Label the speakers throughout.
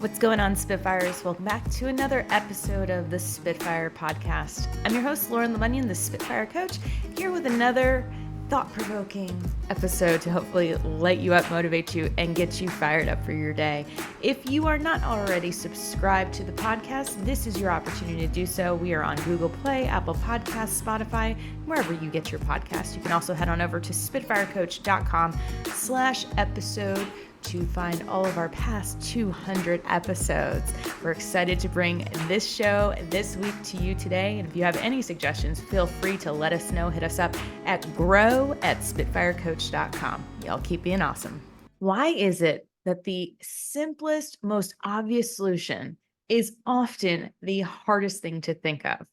Speaker 1: What's going on, Spitfires? Welcome back to another episode of the Spitfire Podcast. I'm your host, LeMunyan, the Spitfire Coach, here with another thought-provoking episode to hopefully light you up, motivate you, and get you fired up for your day. If you are not already subscribed to the podcast, this is your opportunity to do so. We are on Google Play, Apple Podcasts, Spotify, wherever you get your podcast. You can also head on over to spitfirecoach.com/episode to find all of our past 200 episodes. We're excited to bring this show this week to you today. And if you have any suggestions, feel free to let us know. Hit us up at grow@spitfirecoach.com. Y'all keep being awesome. Why is it that the simplest, most obvious solution is often the hardest thing to think of?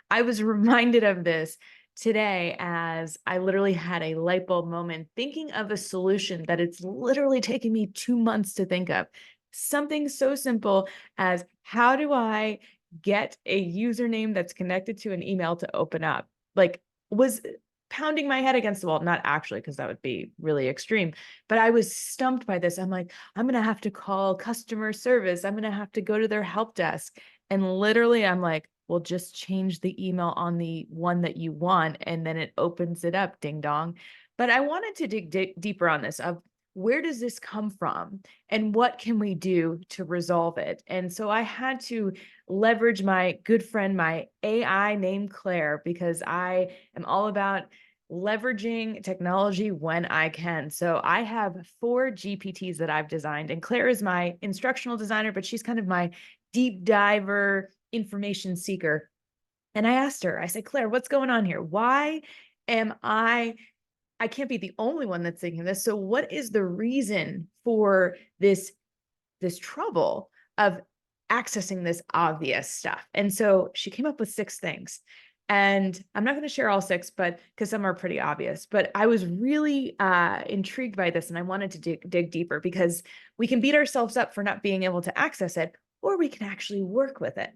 Speaker 1: I was reminded of this today as I literally had a light bulb moment thinking of a solution that it's literally taken me 2 months to think of. Something so simple as, how do I get a username that's connected to an email to open up? Was pounding my head against the wall, not actually, because that would be really extreme, but I was stumped by this. I'm like, I'm going to have to call customer service. I'm going to have to go to their help desk. And literally I'm like, well, just change the email on the one that you want, and then it opens it up, ding dong. But I wanted to dig deeper on this of, where does this come from and what can we do to resolve it? And so I had to leverage my good friend, my AI named Claire, because I am all about leveraging technology when I can. So I have 4 GPTs that I've designed, and Claire is my instructional designer, but she's kind of my deep diver, information seeker. And I asked her, I said, Claire, what's going on here? Why am I can't be the only one that's thinking this. So what is the reason for this trouble of accessing this obvious stuff? And so she came up with 6 things. And I'm not going to share all 6, but because some are pretty obvious, but I was really intrigued by this. And I wanted to dig deeper, because we can beat ourselves up for not being able to access it, or we can actually work with it.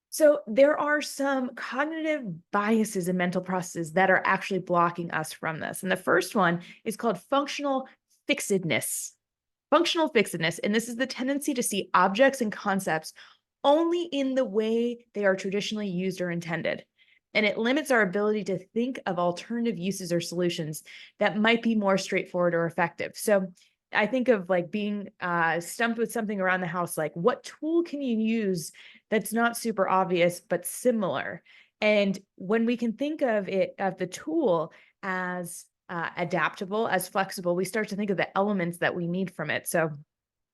Speaker 1: So there are some cognitive biases and mental processes that are actually blocking us from this. And the first one is called functional fixedness. Functional fixedness, and this is the tendency to see objects and concepts only in the way they are traditionally used or intended. And it limits our ability to think of alternative uses or solutions that might be more straightforward or effective. So I think of like being stumped with something around the house, like what tool can you use that's not super obvious, but similar? And when we can think of it, of the tool as adaptable, as flexible, we start to think of the elements that we need from it. So,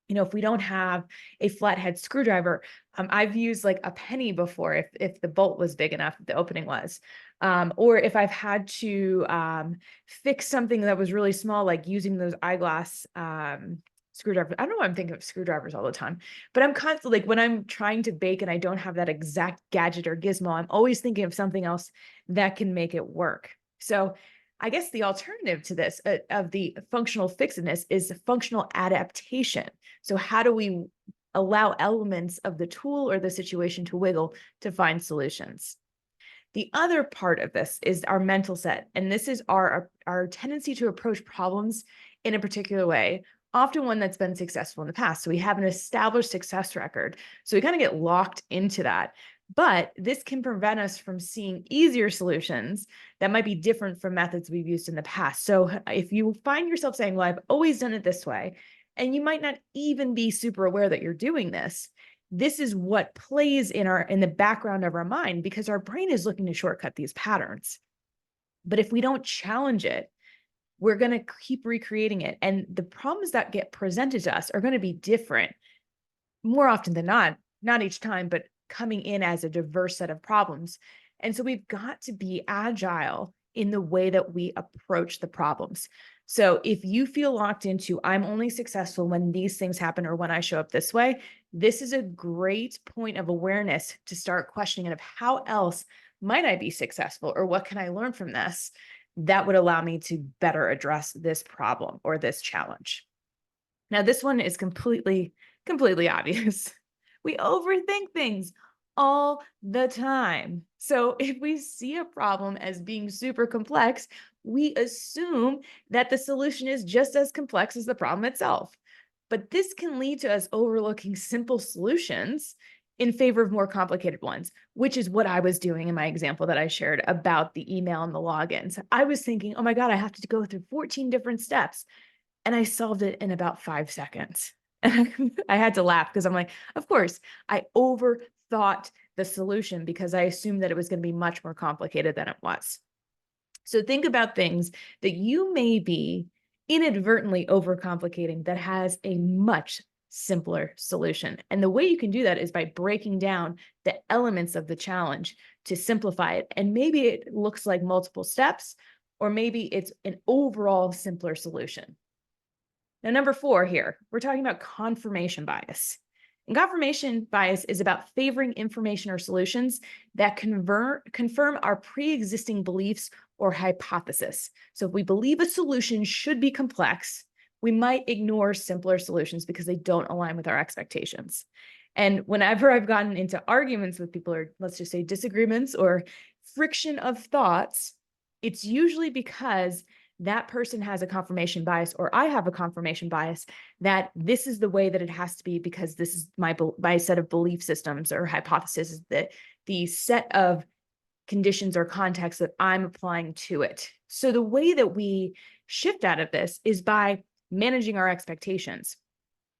Speaker 1: if we don't have a flathead screwdriver, I've used like a penny before if the bolt was big enough, the opening was, or if I've had to fix something that was really small, like using those eyeglass screwdrivers. I don't know why I'm thinking of screwdrivers all the time, but I'm constantly, like when I'm trying to bake and I don't have that exact gadget or gizmo, I'm always thinking of something else that can make it work. So I guess the alternative to this of the functional fixedness is functional adaptation. So how do we allow elements of the tool or the situation to wiggle to find solutions? The other part of this is our mental set. And this is our tendency to approach problems in a particular way, often one that's been successful in the past. So we have an established success record. So we kind of get locked into that. But this can prevent us from seeing easier solutions that might be different from methods we've used in the past. So if you find yourself saying, well, I've always done it this way, and you might not even be super aware that you're doing this, this is what plays in the background of our mind, because our brain is looking to shortcut these patterns. But if we don't challenge it, we're going to keep recreating it. And the problems that get presented to us are going to be different more often than not each time, but coming in as a diverse set of problems. And so we've got to be agile in the way that we approach the problems. So if you feel locked into, I'm only successful when these things happen or when I show up this way, this is a great point of awareness to start questioning of how else might I be successful, or what can I learn from this that would allow me to better address this problem or this challenge. Now, this one is completely obvious. We overthink things all the time. So if we see a problem as being super complex, we assume that the solution is just as complex as the problem itself. But this can lead to us overlooking simple solutions in favor of more complicated ones, which is what I was doing in my example that I shared about the email and the logins. I was thinking, oh my God, I have to go through 14 different steps. And I solved it in about 5 seconds. And I had to laugh because I'm like, of course, I overthought the solution because I assumed that it was going to be much more complicated than it was. So think about things that you may be inadvertently overcomplicating that has a much simpler solution. And the way you can do that is by breaking down the elements of the challenge to simplify it. And maybe it looks like multiple steps, or maybe it's an overall simpler solution. Now, number 4 here, we're talking about confirmation bias. And confirmation bias is about favoring information or solutions that confirm our pre-existing beliefs or hypothesis. So if we believe a solution should be complex, we might ignore simpler solutions because they don't align with our expectations. And whenever I've gotten into arguments with people, or let's just say disagreements or friction of thoughts, it's usually because that person has a confirmation bias, or I have a confirmation bias that this is the way that it has to be because this is my set of belief systems or hypotheses, that the set of conditions or contexts that I'm applying to it. So the way that we shift out of this is by managing our expectations,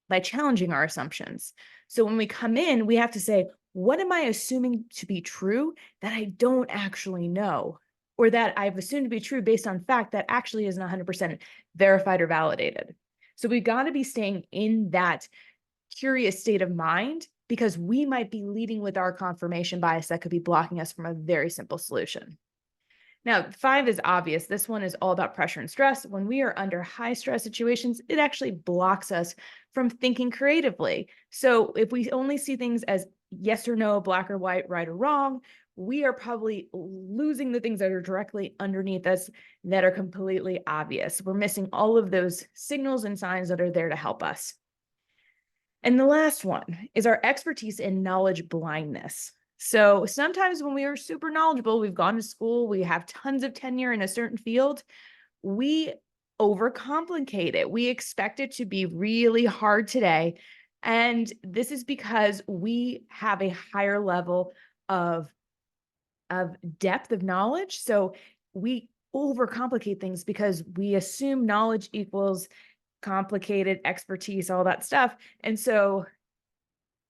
Speaker 1: by challenging our assumptions. So when we come in, we have to say, what am I assuming to be true that I don't actually know? Or that I've assumed to be true based on fact that actually isn't 100% verified or validated. So we've got to be staying in that curious state of mind because we might be leading with our confirmation bias that could be blocking us from a very simple solution. Now, 5 is obvious. This one is all about pressure and stress. When we are under high stress situations, it actually blocks us from thinking creatively. So if we only see things as yes or no, black or white, right or wrong, we are probably losing the things that are directly underneath us that are completely obvious. We're missing all of those signals and signs that are there to help us. And the last one is our expertise in knowledge blindness. So sometimes when we are super knowledgeable, we've gone to school, we have tons of tenure in a certain field, we overcomplicate it. We expect it to be really hard today. And this is because we have a higher level of depth of knowledge. So we overcomplicate things because we assume knowledge equals complicated expertise, all that stuff. And so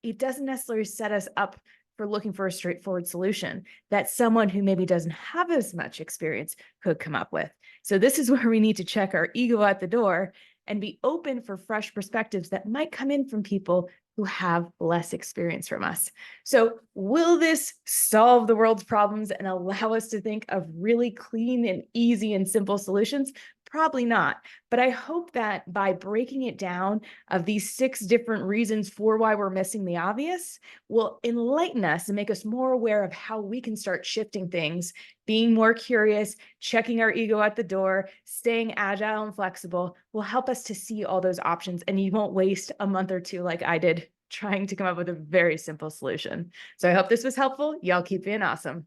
Speaker 1: it doesn't necessarily set us up for looking for a straightforward solution that someone who maybe doesn't have as much experience could come up with. So this is where we need to check our ego at the door and be open for fresh perspectives that might come in from people who have less experience from us. So will this solve the world's problems and allow us to think of really clean and easy and simple solutions? Probably not. But I hope that by breaking it down of these 6 different reasons for why we're missing the obvious will enlighten us and make us more aware of how we can start shifting things, being more curious, checking our ego at the door, staying agile and flexible will help us to see all those options. And you won't waste a month or 2 like I did trying to come up with a very simple solution. So I hope this was helpful. Y'all keep being awesome.